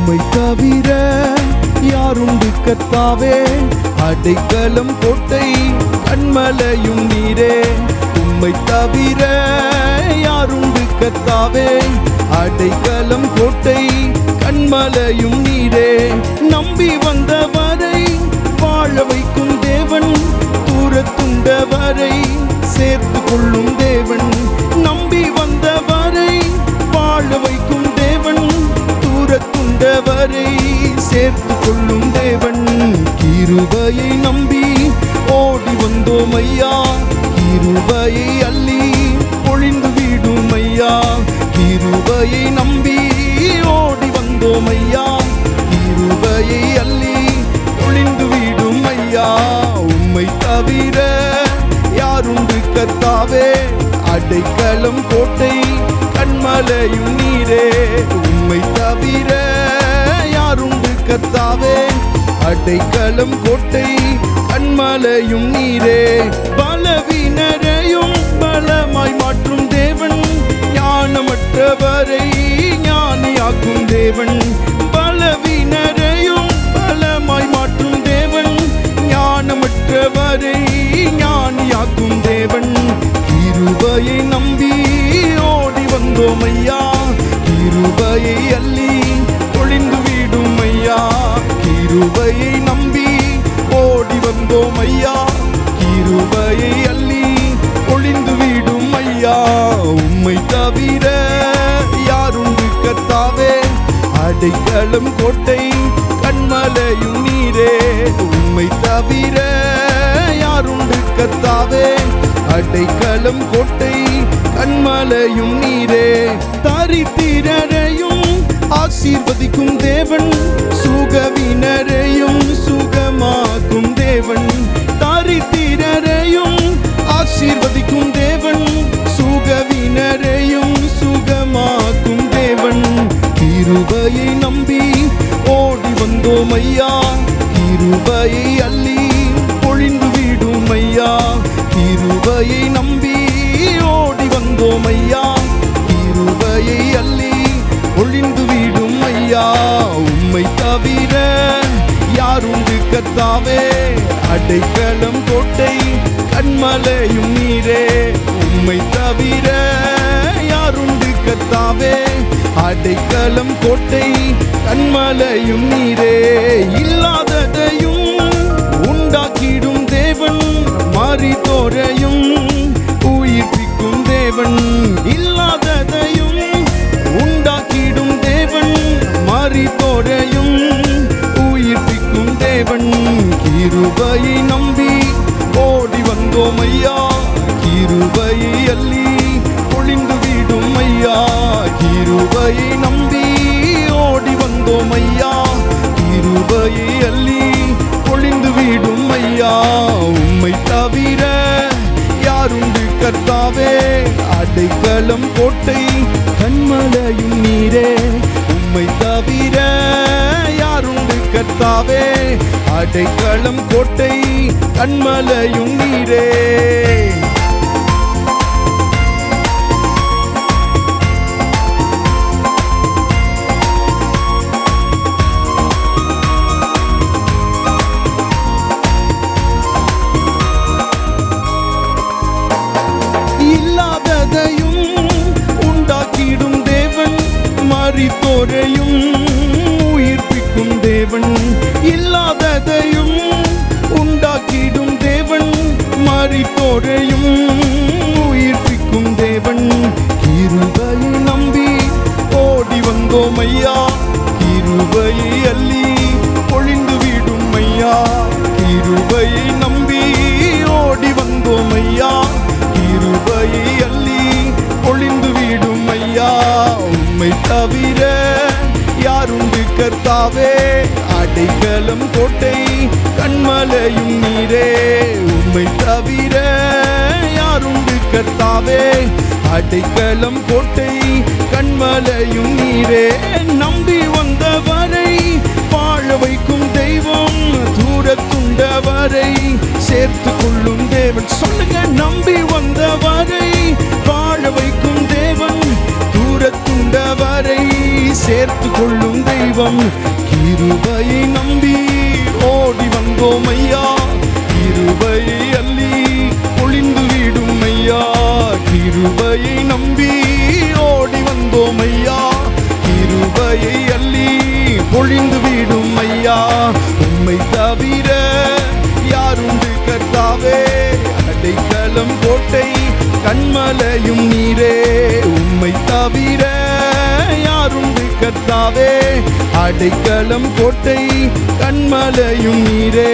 உம்மை தவிர யாருண்டு கர்த்தாவே? அடைக்கலம் கோட்டை கன்மலையும் நீரே. உம்மை தவிர யாருண்டு கர்த்தாவே? அடைக்கலம் கோட்டை கன்மலையும் நீரே. நம்பி வந்தவரை வாழ வைக்கும் தேவன், தூரத்துண்டவரை சேர்த்து கொள்ளும் தேவன். நம்பி வந்தவரை வாழ வைக்கும் தேவன், தூரத்துண்டவரை சேர்த்து கொள்ளும் தேவன். கிருபையை நம்பி ஓடி வந்தோம் ஐயா, கிருபையை அள்ளி பொழிந்து விடும் ஐயா. கிருபையை நம்பி ஓடி வந்தோம் ஐயா, கிருபையை அள்ளி பொழிந்து விடும் ஐயா. உம்மை தவிர யாருண்டு கர்த்தாவே? அடைக்கலம் கோட்டை கன்மலையும் நீரே. உம்மை தவிர யாருண்டு கர்த்தாவே? அடைக்கலம் கோட்டை கன்மலையும் நீரே. பலவீனரையும் பலமாய் மாற்றும் தேவன், ஞானமற்றவரை ஞானியாக்கும் தேவன். பலவீனரையும் பலமாய் மாற்றும் தேவன், ஞானமற்றவரை ஞானியாக்கும் தேவன். கிருபையை நம்பி ஓடி வந்தோம் ஐயா, கிருபையை அள்ளி பொழிந்து விடும் ஐயா. கிருபையை நம்பி ஓடி வந்தோம் ஐயா, கிருபையை அள்ளி பொழிந்து விடும் ஐயா. உம்மை தவிர யாருண்டு கர்த்தாவே? அடைக்கலம் கோட்டை கன்மலையும் நீரே. உம்மை தவிர யாருண்டு கர்த்தாவே? அடைக்கலம் கோட்டை கன்மலையும் நீரே. தரித்திரரையும் ஆசீர்வதிக்கும் தேவன், சுகவினரையும் சுகமாக்கும் தேவன். தரித்திரரையும் ஆசீர்வதிக்கும் தேவன், சுகவினரையும் சுகமாக்கும் தேவன். கிருபையை நம்பி ஓடி வந்தோம் ஐயா, கிருபையை அள்ளி பொழிந்து விடும் ஐயா. கிருபையை நம்பி ஓடி வந்தோம் ஐயா, கிருபையை அள்ளி பொழிந்து விடும் ஐயா. உம்மை தவிர யாருண்டு கர்த்தாவே? அடைக்கலம் கோட்டை கன்மலையும் நீரே. உம்மை தவிர யாருண்டு கர்த்தாவே? அடைக்கலம் கோட்டை கன்மலையும் நீரே. இல்லாததையும் உண்டாக்கிடும் தேவன், மரித்தோரையும் உயிர்ப்பிக்கும் தேவன். இல்லாததையும் உண்டாக்கிடும் தேவன், மரித்தோரையும் உயிர்ப்பிக்கும் தேவன். கிருபையை நம்பி ஓடி வந்தோம் ஐயா, கிருபையை அள்ளி பொழிந்து விடும் ஐயா. கிருபையை நம்பி ஓடி வந்தோம் ஐயா, கிருபையை அள்ளி பொழிந்து விடும் ஐயா. உம்மை தவிர யாருண்டு கர்த்தாவே? அடைக்கலம் கோட்டை கன்மலையும் நீரே. உம்மை தவிர யாருண்டு கர்த்தாவே? அடைக்கலம் கோட்டை கன்மலையும் நீரே. இல்லாததையும் உண்டாக்கிடும் தேவன், மரித்தோரையும் உயிர்ப்பிக்கும் தேவன். இல்லாததையும் உண்டாக்கிடும் தேவன், மரித்தோரையும் உயிர்ப்பிக்கும் தேவன். கிருபையை நம்பி ஓடி வந்தோம் ஐயா, கிருபையை அள்ளி பொழிந்து விடும் ஐயா. கிருபையை நம்பி ஓடி வந்தோம் ஐயா, கிருபையை அள்ளி பொழிந்து விடும் ஐயா. உம்மை தவிர யாருண்டு கர்த்தாவே? அடைக்கலம் கோட்டை கன்மலையும் நீரே. உம்மை தவிர யாருண்டு கர்த்தாவே? அடைக்கலம் கோட்டை கன்மலையும் நீரே. நம்பி வந்தவரை வாழ வைக்கும் தெய்வம், தூரத்துண்டவரை சேர்த்து கொள்ளும் தேவன். சொல்லுங்க, நம்பி வந்தவரை வாழ வைக்கும் தேவன், தூரத்துண்டவரை சேர்த்து கொள்ளும் தெய்வம். கிருபையை நம்பி ஓடி வந்தோம் ஐயா, கிருபையை அள்ளி பொழிந்து விடும் ஐயா. கிருபையை நம்பி ஓடி வந்தோம் ஐயா, கிருபையை அள்ளி பொழிந்து விடும் ஐயா. உம்மை தவிர யாருண்டு கர்த்தாவே, அடைக்கலம் கோட்டை கண்மலையும் நீரே. உம்மை தவிர யாருண்டு கர்த்தாவே, அடைக்கலம் கோட்டை கண்மலையும் நீரே.